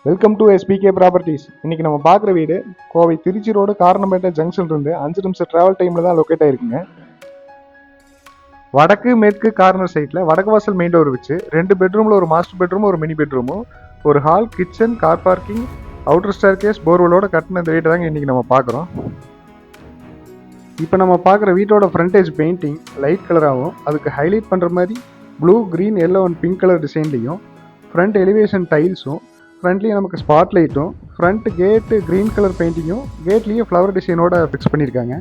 Welcome to SPK properties. இன்னைக்கு நம்ம பார்க்குற வீடு கோவை திருச்சி ரோடு காரணம்பேட்டை ஜங்ஷன் இருந்து 5 நிமிஷம் டிராவல் டைமில் தான் லொக்கேட் ஆயிருக்குங்க. வடக்கு மேற்கு கார்னர் சைட்டில் வடக்கு வாசல் மெயின் டோர் வச்சு 2 பெட்ரூமில் ஒரு மாஸ்டர் பெட்ரூம், ஒரு மினி பெட்ரூமும், ஒரு hall, kitchen, car parking, outer staircase, போர்வெலோட கட்டின இந்த வீட்டை தாங்க இன்றைக்கி நம்ம பார்க்குறோம். இப்போ நம்ம பார்க்குற வீட்டோட ஃப்ரண்டேஜ் பெயிண்டிங் லைட் கலராகவும் அதுக்கு ஹைலைட் பண்ணுற மாதிரி blue, green, yellow and pink colour டிசைன்லையும், ஃப்ரண்ட் எலிவேஷன் டைல்ஸும், ஃப்ரண்ட்லேயும் நமக்கு ஸ்பாட் லைட்டும், ஃப்ரண்ட் கேட்டு க்ரீன் கலர் பெயிண்டிங்கும், கேட்லேயும் ஃப்ளவர் டிசைனோட ஃபிக்ஸ் பண்ணியிருக்காங்க.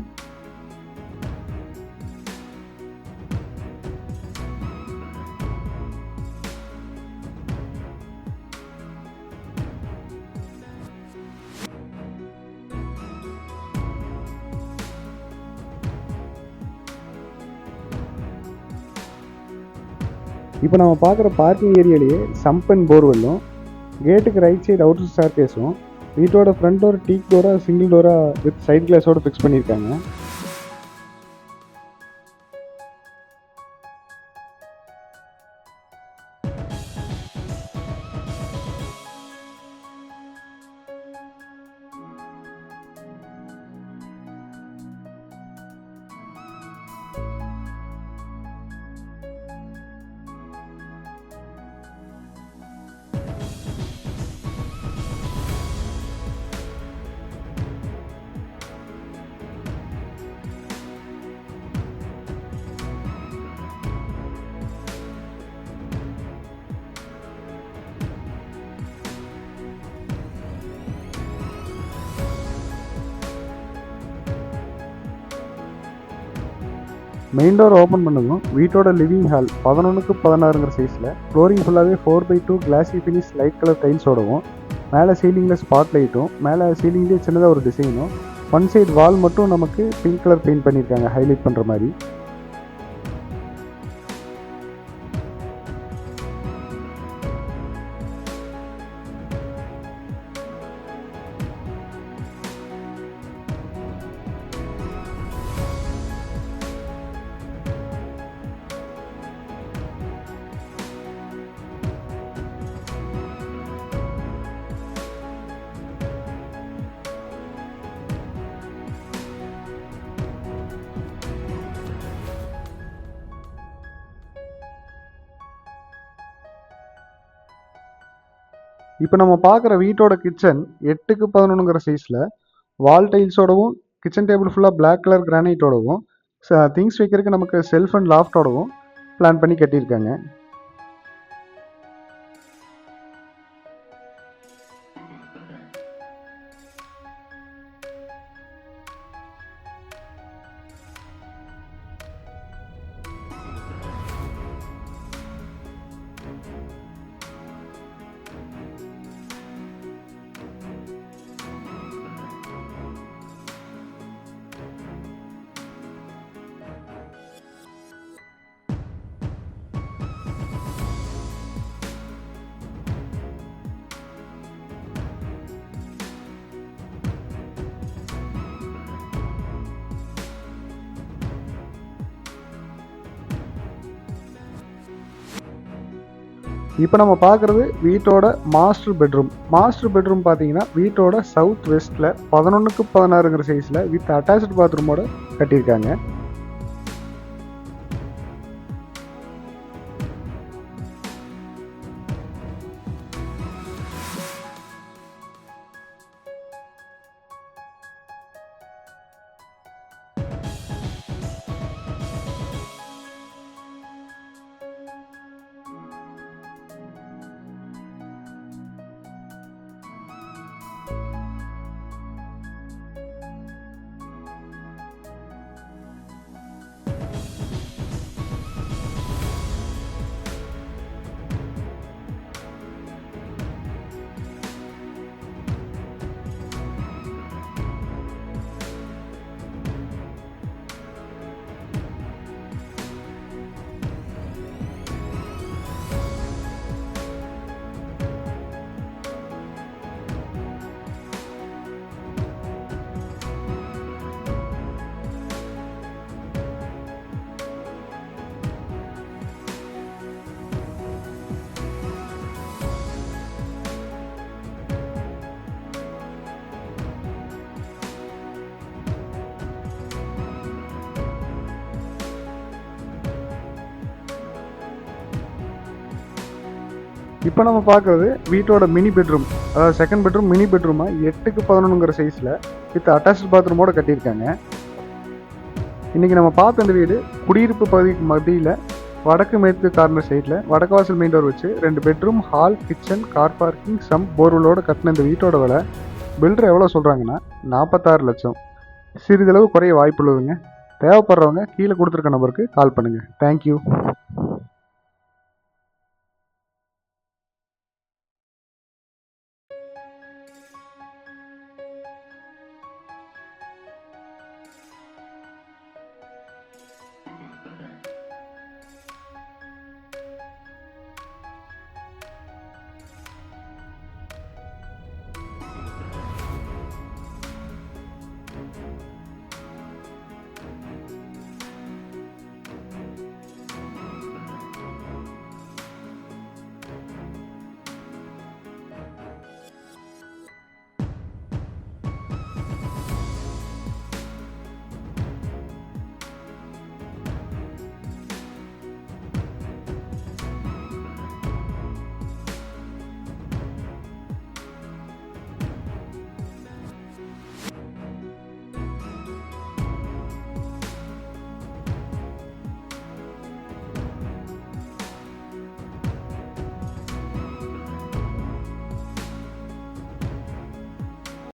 இப்போ நம்ம பார்க்குற பார்க்கிங் ஏரியாலேயே சம்ப் அண்ட் போர்வெல்லும், கேட்டுக்கு ரைட் சைடு அவுட்டர் ஸ்டார் கேஸும், வீட்டோட ஃப்ரண்ட் டோர் டீக் டோராக சிங்கிள் டோராக வித் சைட் கிளாஸோடு ஃபிக்ஸ் பண்ணியிருக்காங்க. மெயின் டோர் ஓப்பன் பண்ணதும் வீட்டோட லிவிங் ஹால் 11க்கு 16ங்கிற சைஸில் ஃப்ளோரிங் ஃபுல்லாகவே 4x2 கிளாசி ஃபினிஷ் லைட் கலர் டைல்ஸோடவும், மேலே சீலிங்கில் ஸ்பாட் லைட்டும், மேலே சீலிங்லேயே சின்னதாக ஒரு டிசைனும், ஒன் சைடு வால் மட்டும் நமக்கு பிங்க் கலர் பெயிண்ட் பண்ணியிருக்காங்க ஹைலைட் பண்ணுற மாதிரி. இப்போ நம்ம பார்க்குற வீட்டோட கிச்சன் 8க்கு 11ங்கிற சைஸில் வால் டைல்ஸோடவும், கிச்சன் டேபிள் ஃபுல்லாக பிளாக் கலர் கிரானைட்டோடவும், திங்ஸ் வைக்கிறதுக்கு நமக்கு செல்ஃப் அண்ட் லாஃப்டோடவும் பிளான் பண்ணி கட்டியிருக்காங்க. இப்போ நம்ம பார்க்குறது வீட்டோட மாஸ்டர் பெட்ரூம். மாஸ்டர் பெட்ரூம் பார்த்தீங்கன்னா வீட்டோட சவுத் வெஸ்ட்டில் 11க்கு 16ங்கிற சைஸில் வித் அட்டாச்டு பாத்ரூமோட கட்டியிருக்காங்க. இப்போ நம்ம பார்க்குறது வீட்டோட மினி பெட்ரூம், அதாவது செகண்ட் பெட்ரூம் மினி பெட்ரூமாக 8க்கு 11ங்கிற சைஸில் வித் அட்டாச்சு பாத்ரூமோட கட்டியிருக்காங்க. இன்றைக்கி நம்ம பார்த்த இந்த வீடு குடியிருப்பு பகுதிக்கு மத்தியில் வடக்கு மேற்கு கார்னர் சைடில் வடக்கு வாசல் மெயின் டோர் வச்சு 2 bedroom, hall, kitchen, car parking, sump போர்வெலோட கட்டின இந்த வீட்டோட விலை பில்டர் எவ்வளோ சொல்கிறாங்கன்னா 46 லட்சம். சிறிதளவு குறைய வாய்ப்புள்ளதுங்க. தேவைப்படுறவங்க கீழே கொடுத்துருக்க நம்பருக்கு கால் பண்ணுங்கள். தேங்க்யூ.